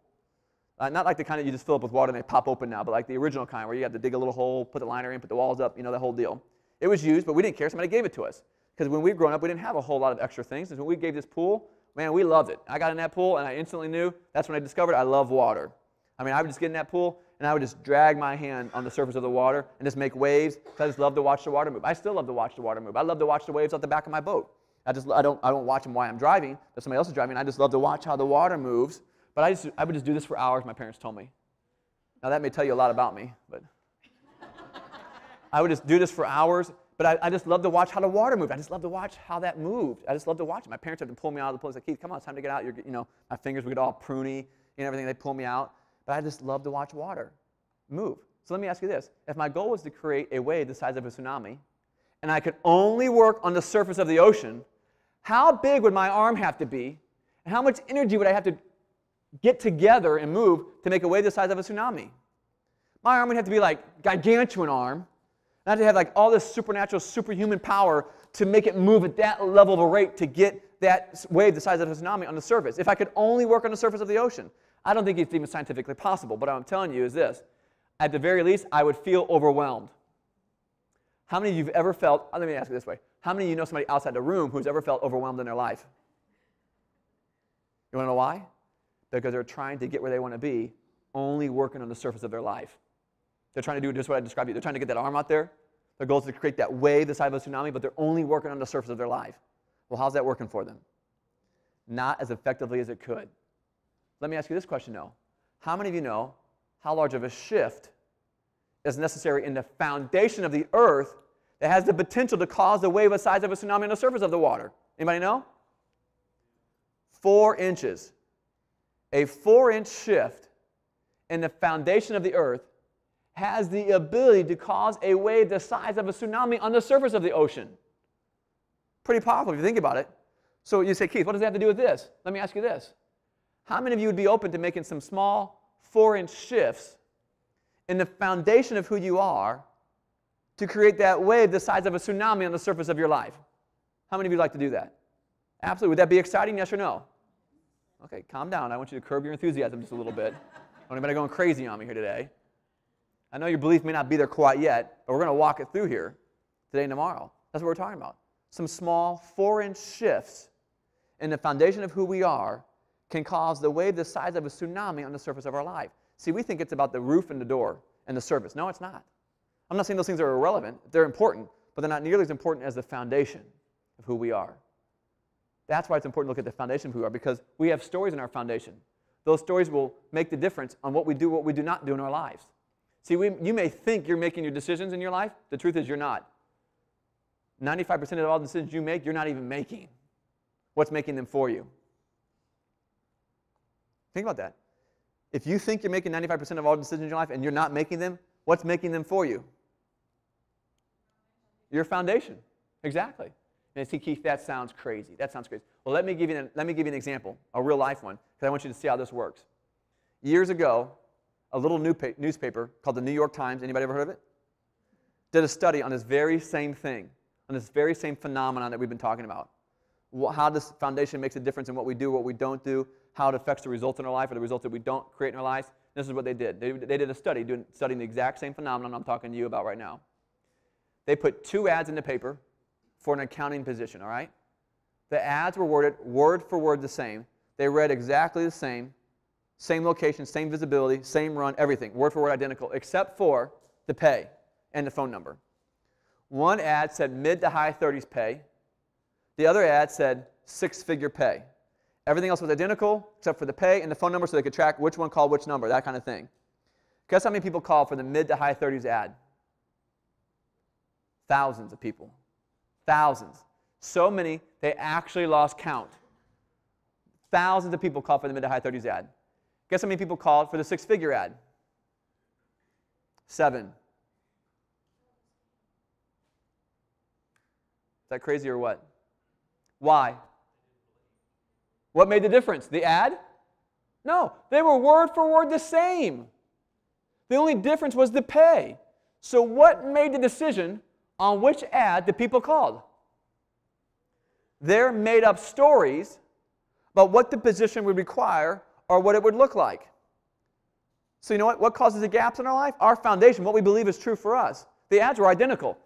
Not like the kind that you just fill up with water and they pop open now, but like the original kind where you have to dig a little hole, put the liner in, put the walls up, you know, that whole deal. It was used, but we didn't care. Somebody gave it to us. Because when we were growing up, we didn't have a whole lot of extra things. And when we gave this pool, man, we loved it. I got in that pool, and I instantly knew, that's when I discovered I love water. I mean, I would just get in that pool, and I would just drag my hand on the surface of the water and just make waves, because I just love to watch the water move. I still love to watch the water move. I love to watch the waves off the back of my boat. I don't watch them while I'm driving, but somebody else is driving. I just love to watch how the water moves. But I would just do this for hours, my parents told me. Now, that may tell you a lot about me, but I would just do this for hours. But I just love to watch how the water moved. I just love to watch how that moved. I just love to watch it. My parents had to pull me out of the pool. They said, Keith, come on, it's time to get out. My fingers would get all pruny and everything. They'd pull me out. But I just love to watch water move. So let me ask you this. If my goal was to create a wave the size of a tsunami, and I could only work on the surface of the ocean, how big would my arm have to be, and how much energy would I have to get together and move to make a wave the size of a tsunami? My arm would have to be like gargantuan arm. I have to have like all this supernatural, superhuman power to make it move at that level of a rate to get that wave the size of a tsunami on the surface. If I could only work on the surface of the ocean, I don't think it's even scientifically possible. But what I'm telling you is this. At the very least, I would feel overwhelmed. How many of you have ever felt, let me ask you this way. How many of you know somebody outside the room who's ever felt overwhelmed in their life? You want to know why? Because they're trying to get where they want to be, only working on the surface of their life. They're trying to do just what I described to you. They're trying to get that arm out there. Their goal is to create that wave the size of a tsunami, but they're only working on the surface of their life. Well, how's that working for them? Not as effectively as it could. Let me ask you this question, though. How many of you know how large of a shift is necessary in the foundation of the earth that has the potential to cause the wave the size of a tsunami on the surface of the water? Anybody know? 4 inches. A 4-inch shift in the foundation of the earth has the ability to cause a wave the size of a tsunami on the surface of the ocean. Pretty powerful if you think about it. So you say, Keith, what does that have to do with this? Let me ask you this. How many of you would be open to making some small 4-inch shifts in the foundation of who you are to create that wave the size of a tsunami on the surface of your life? How many of you would like to do that? Absolutely. Would that be exciting, yes or no? Okay, calm down. I want you to curb your enthusiasm just a little bit. Don't anybody going crazy on me here today. I know your belief may not be there quite yet, but we're going to walk it through here today and tomorrow. That's what we're talking about. Some small 4-inch shifts in the foundation of who we are can cause the wave the size of a tsunami on the surface of our life. See, we think it's about the roof and the door and the surface. No, it's not. I'm not saying those things are irrelevant. They're important, but they're not nearly as important as the foundation of who we are. That's why it's important to look at the foundation of who we are, because we have stories in our foundation. Those stories will make the difference on what we do not do in our lives. See, you may think you're making your decisions in your life. The truth is you're not. 95% of all the decisions you make, you're not even making. What's making them for you? Think about that. If you think you're making 95% of all decisions in your life and you're not making them, what's making them for you? Your foundation. Exactly. And see, Keith, that sounds crazy. That sounds crazy. Well, let me give you an example, a real life one, because I want you to see how this works. Years ago, a little newspaper called the New York Times, anybody ever heard of it? Did a study on this very same thing, on this very same phenomenon that we've been talking about. How this foundation makes a difference in what we do, what we don't do, how it affects the results in our life or the results that we don't create in our lives. This is what they did. They did a study studying the exact same phenomenon I'm talking to you about right now. They put 2 ads in the paper for an accounting position, all right? The ads were worded word for word the same. They read exactly the same. Same location, same visibility, same run, everything. Word for word identical, except for the pay and the phone number. One ad said mid to high 30s pay. The other ad said six-figure pay. Everything else was identical except for the pay and the phone number so they could track which one called which number, that kind of thing. Guess how many people called for the mid to high 30s ad? Thousands of people. Thousands. So many, they actually lost count. Thousands of people called for the mid to high 30s ad. Guess how many people called for the six-figure ad? 7. Is that crazy or what? Why? What made the difference? The ad? No, they were word for word the same. The only difference was the pay. So what made the decision on which ad the people called? Their made-up stories about what the position would require or what it would look like. So you know what? What causes the gaps in our life? Our foundation, what we believe is true for us. The ads were identical.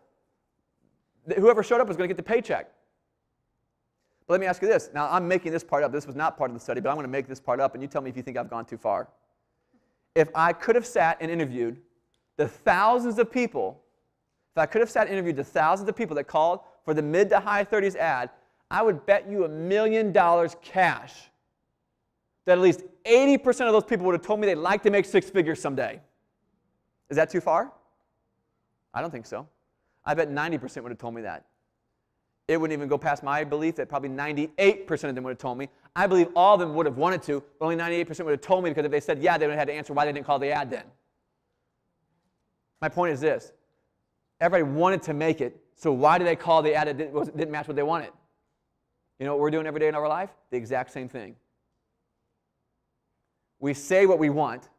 Whoever showed up was going to get the paycheck. But let me ask you this. Now, I'm making this part up. This was not part of the study, but I'm going to make this part up, and you tell me if you think I've gone too far. If I could have sat and interviewed the thousands of people, that called for the mid to high 30s ad, I would bet you $1 million cash that at least 80% of those people would have told me they'd like to make six figures someday. Is that too far? I don't think so. I bet 90% would have told me that. It wouldn't even go past my belief that probably 98% of them would have told me. I believe all of them would have wanted to, but only 98% would have told me because if they said yeah, they would have had to answer why they didn't call the ad then. My point is this. Everybody wanted to make it, so why did they call the ad that didn't match what they wanted? You know what we're doing every day in our life? The exact same thing. We say what we want.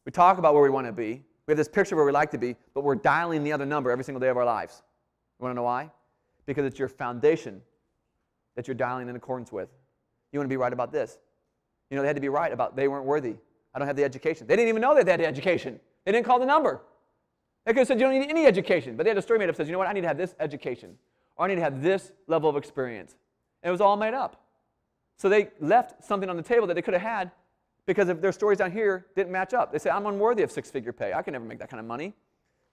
We talk about where we want to be. We have this picture where we like to be, but we're dialing the other number every single day of our lives. You want to know why? Because it's your foundation that you're dialing in accordance with. You want to be right about this. You know, they had to be right about they weren't worthy. I don't have the education. They didn't even know they had the education. They didn't call the number. They could have said, you don't need any education. But they had a story made up that says, you know what, I need to have this education. Or I need to have this level of experience. And it was all made up. So they left something on the table that they could have had because if their stories down here didn't match up. They say, I'm unworthy of six-figure pay. I can never make that kind of money.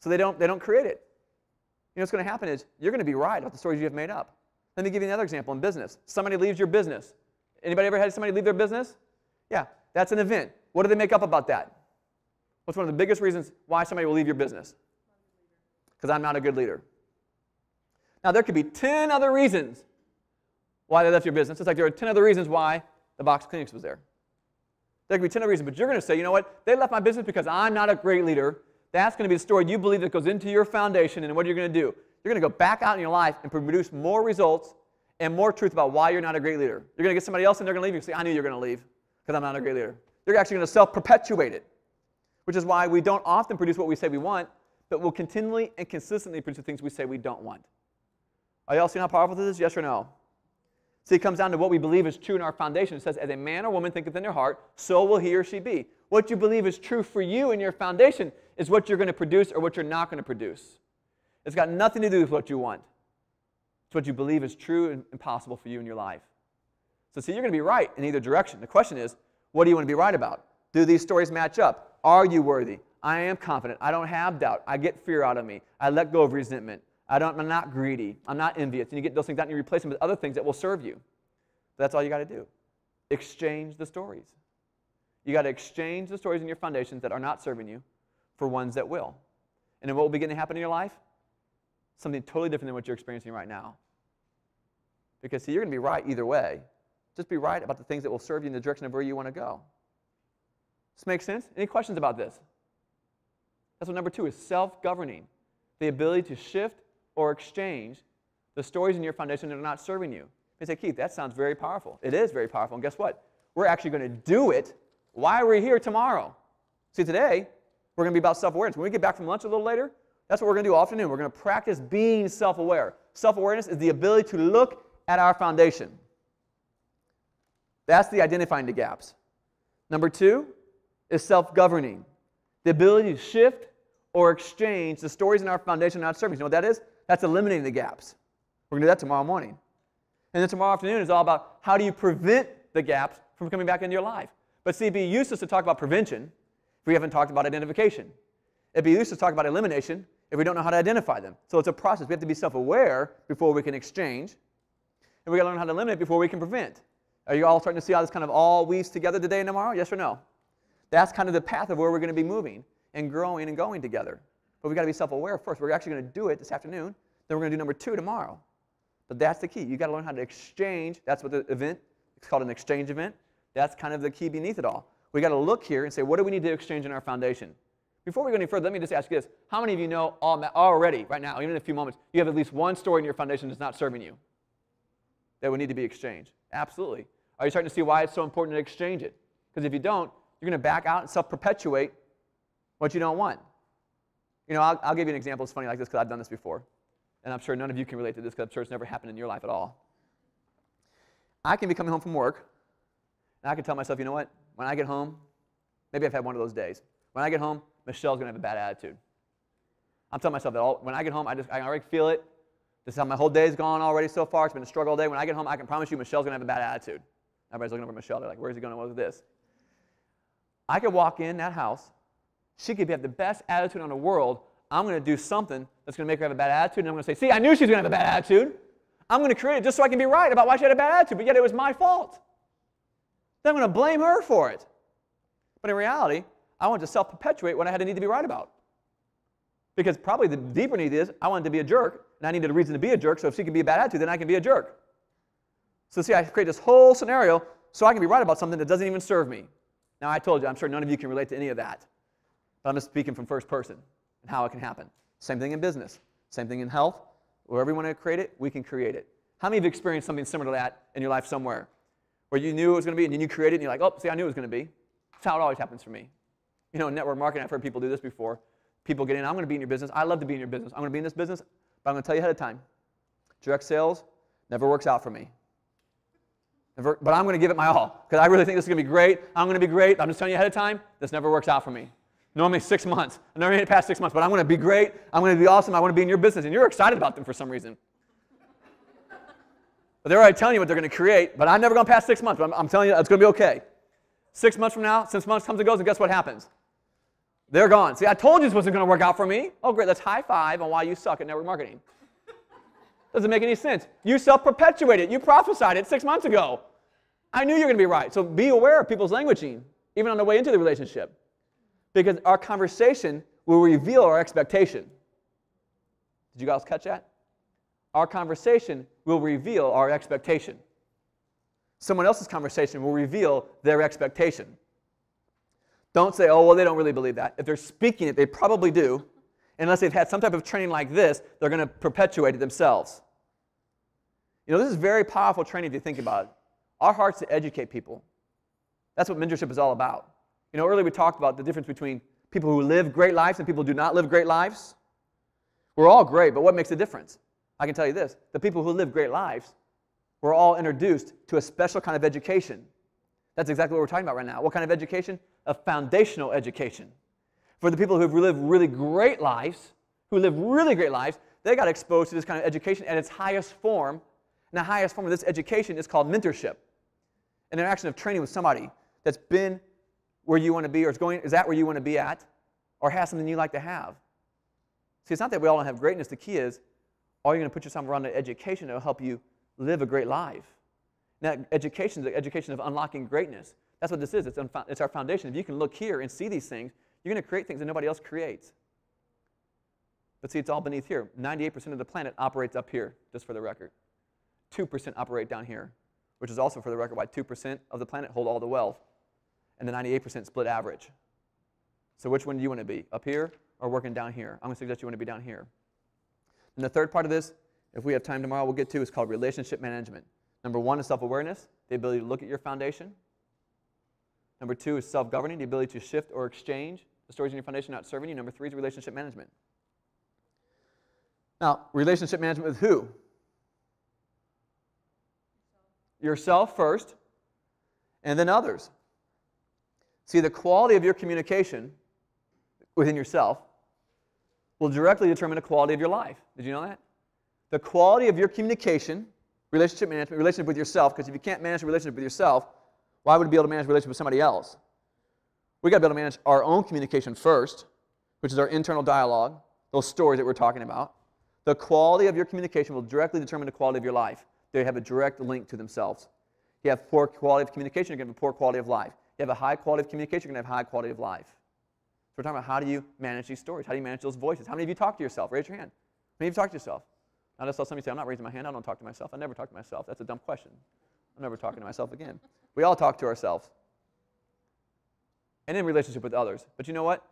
So they don't create it. You know what's going to happen is you're going to be right about the stories you have made up. Let me give you another example in business. Somebody leaves your business. Anybody ever had somebody leave their business? Yeah, that's an event. What do they make up about that? What's one of the biggest reasons why somebody will leave your business? Because I'm not a good leader. Now, there could be 10 other reasons why they left your business. It's like there are 10 other reasons why the box clinics was there. There could be 10 other reasons, but you're going to say, you know what? They left my business because I'm not a great leader. That's going to be the story you believe that goes into your foundation, and what you're going to do. You're going to go back out in your life and produce more results and more truth about why you're not a great leader. You're going to get somebody else and they're going to leave. You say, I knew you were going to leave because I'm not a great leader. You're actually going to self-perpetuate it, which is why we don't often produce what we say we want, but we'll continually and consistently produce the things we say we don't want. Are you all seeing how powerful this is? Yes or no? See, it comes down to what we believe is true in our foundation. It says, as a man or woman thinketh in their heart, so will he or she be. What you believe is true for you in your foundation is what you're going to produce or what you're not going to produce. It's got nothing to do with what you want. It's what you believe is true and possible for you in your life. So see, you're going to be right in either direction. The question is, what do you want to be right about? Do these stories match up? Are you worthy? I am confident. I don't have doubt. I get fear out of me. I let go of resentment. I'm not greedy. I'm not envious. And you get those things out and you replace them with other things that will serve you. That's all you got to do. Exchange the stories. You got to exchange the stories in your foundations that are not serving you for ones that will. And then what will begin to happen in your life? Something totally different than what you're experiencing right now. Because see, you're going to be right either way. Just be right about the things that will serve you in the direction of where you want to go. Does this make sense? Any questions about this? That's what number 2 is, self-governing. The ability to shift or exchange the stories in your foundation that are not serving you. You say, Keith, that sounds very powerful. It is very powerful. And guess what? We're actually going to do it while we're here tomorrow. See, today, we're going to be about self-awareness. When we get back from lunch a little later, that's what we're going to do all afternoon. We're going to practice being self-aware. Self-awareness is the ability to look at our foundation. That's the identifying the gaps. Number 2 is self-governing. The ability to shift or exchange the stories in our foundation not serving. You know what that is? That's eliminating the gaps. We're going to do that tomorrow morning. And then tomorrow afternoon is all about how do you prevent the gaps from coming back into your life. But see, it'd be useless to talk about prevention if we haven't talked about identification. It'd be useless to talk about elimination if we don't know how to identify them. So it's a process. We have to be self-aware before we can exchange. And we got to learn how to eliminate before we can prevent. Are you all starting to see how this kind of all weaves together today and tomorrow? Yes or no? That's kind of the path of where we're going to be moving and growing and going together. But we've got to be self-aware first. We're actually going to do it this afternoon. Then we're going to do number 2 tomorrow. But that's the key. You've got to learn how to exchange. That's what the event, it's called an exchange event. That's kind of the key beneath it all. We've got to look here and say, what do we need to exchange in our foundation? Before we go any further, let me just ask you this. How many of you know already, right now, even in a few moments, you have at least one story in your foundation that's not serving you that would need to be exchanged? Absolutely. Are you starting to see why it's so important to exchange it? Because if you don't, you're going to back out and self-perpetuate what you don't want. You know, I'll give you an example. It's funny like this because I've done this before. And I'm sure none of you can relate to this because I'm sure it's never happened in your life at all. I can be coming home from work, and I can tell myself, you know what? When I get home, maybe I've had one of those days. When I get home, Michelle's going to have a bad attitude. I'm telling myself that when I get home, I already feel it. This is how my whole day's gone already so far. It's been a struggle all day. When I get home, I can promise you Michelle's going to have a bad attitude. Everybody's looking over at Michelle. They're like, where's he going with this? I could walk in that house. She could have the best attitude in the world. I'm going to do something that's going to make her have a bad attitude, and I'm going to say, see, I knew she was going to have a bad attitude. I'm going to create it just so I can be right about why she had a bad attitude, but yet it was my fault. Then I'm going to blame her for it. But in reality, I wanted to self-perpetuate what I had to need to be right about. Because probably the deeper need is, I wanted to be a jerk, and I needed a reason to be a jerk, so if she can be a bad attitude, then I can be a jerk. So see, I create this whole scenario so I can be right about something that doesn't even serve me. Now, I told you, I'm sure none of you can relate to any of that. But I'm just speaking from first person and how it can happen. Same thing in business. Same thing in health. Wherever you want to create it, we can create it. How many of you experienced something similar to that in your life somewhere? Where you knew it was going to be, and then you created it, and you're like, oh, see, I knew it was going to be. That's how it always happens for me. You know, in network marketing, I've heard people do this before. People get in, I'm going to be in your business. I love to be in your business. I'm going to be in this business, but I'm going to tell you ahead of time. Direct sales never works out for me. Never, but I'm going to give it my all, because I really think this is going to be great. I'm going to be great. I'm just telling you ahead of time, this never works out for me. Normally 6 months. I never made it past 6 months, but I'm going to be great. I'm going to be awesome. I want to be in your business, and you're excited about them for some reason. But they're already telling you what they're going to create, but I'm never going past 6 months, but I'm telling you it's going to be okay. 6 months from now, 6 months comes and goes, and guess what happens? They're gone. See, I told you this wasn't going to work out for me. Oh, great. Let's high five on why you suck at network marketing. Doesn't make any sense. You self-perpetuated. You prophesied it 6 months ago. I knew you were going to be right. So be aware of people's languaging, even on the way into the relationship. Because our conversation will reveal our expectation. Did you guys catch that? Our conversation will reveal our expectation. Someone else's conversation will reveal their expectation. Don't say, oh, well, they don't really believe that. If they're speaking it, they probably do. Unless they've had some type of training like this, they're going to perpetuate it themselves. You know, this is very powerful training if you think about it. Our heart's to educate people. That's what mentorship is all about. You know, earlier we talked about the difference between people who live great lives and people who do not live great lives. We're all great, but what makes a difference? I can tell you this. The people who live great lives were all introduced to a special kind of education. That's exactly what we're talking about right now. What kind of education? A foundational education. For the people who live really great lives, they got exposed to this kind of education at its highest form. And the highest form of this education is called mentorship. An interaction of training with somebody that's been where you want to be, or is at where you want to be at, or has something you like to have. See, it's not that we all don't have greatness. The key is, are you going to put yourself around an education that will help you live a great life? Now, education is the education of unlocking greatness. That's what this is. It's our foundation. If you can look here and see these things, you're going to create things that nobody else creates. But see, it's all beneath here. 98% of the planet operates up here, just for the record. 2% operate down here, which is also, for the record, why 2% of the planet hold all the wealth, and the 98% split average. So which one do you want to be, up here or working down here? I'm going to suggest you want to be down here. And the third part of this, if we have time tomorrow, we'll get to, is called relationship management. Number 1 is self-awareness, the ability to look at your foundation. Number 2 is self-governing, the ability to shift or exchange the stories in your foundation not serving you. Number 3 is relationship management. Now, relationship management with who? Yourself first, and then others. See, the quality of your communication within yourself will directly determine the quality of your life. Did you know that? The quality of your communication, relationship management, relationship with yourself, because if you can't manage a relationship with yourself, Why would we be able to manage a relationship with somebody else? We got to be able to manage our own communication first, which is our internal dialogue, those stories that we're talking about. The quality of your communication will directly determine the quality of your life. They have a direct link to themselves. You have poor quality of communication, you're going to have a poor quality of life. You have a high quality of communication, you're going to have high quality of life. So we're talking about how do you manage these stories? How do you manage those voices? How many of you talk to yourself? Raise your hand. How many of you talk to yourself? Now, I saw somebody say, I'm not raising my hand, I don't talk to myself. I never talk to myself. That's a dumb question. I'm never talking to myself again. We all talk to ourselves. And in relationship with others. But you know what?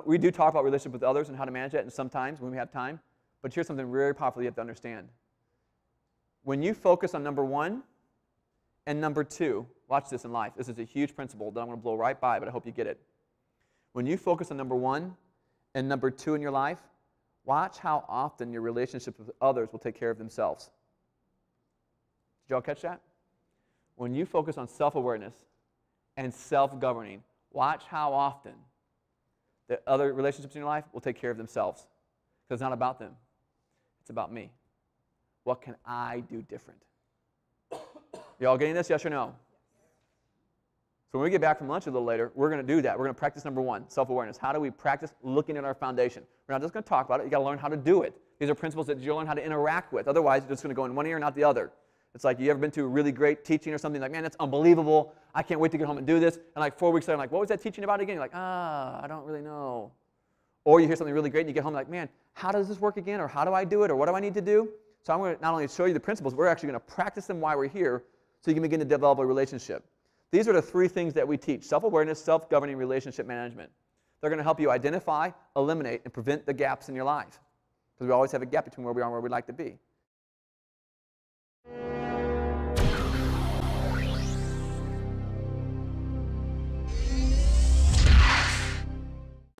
We do talk about relationship with others and how to manage that, and sometimes when we have time. But here's something very powerful you have to understand. When you focus on number one and number two, watch this in life. This is a huge principle that I'm going to blow right by, but I hope you get it. When you focus on number one and number two in your life, watch how often your relationships with others will take care of themselves. Did y'all catch that? When you focus on self-awareness and self-governing, watch how often the other relationships in your life will take care of themselves. Because it's not about them. It's about me. What can I do different? You all getting this? Yes or no? So when we get back from lunch a little later, we're going to do that. We're going to practice number one, self-awareness. How do we practice looking at our foundation? We're not just going to talk about it. You've got to learn how to do it. These are principles that you'll learn how to interact with. Otherwise, you're just going to go in one ear and not the other. It's like you ever been to a really great teaching or something like, man, that's unbelievable. I can't wait to get home and do this. And like 4 weeks later, I'm like, what was that teaching about again? You're like, I don't really know. Or you hear something really great and you get home like, man, how does this work again? Or how do I do it? Or what do I need to do? So I'm going to not only show you the principles, we're actually going to practice them while we're here so you can begin to develop a relationship. These are the three things that we teach: self-awareness, self-governing, relationship management. They're going to help you identify, eliminate, and prevent the gaps in your life. Because we always have a gap between where we are and where we'd like to be.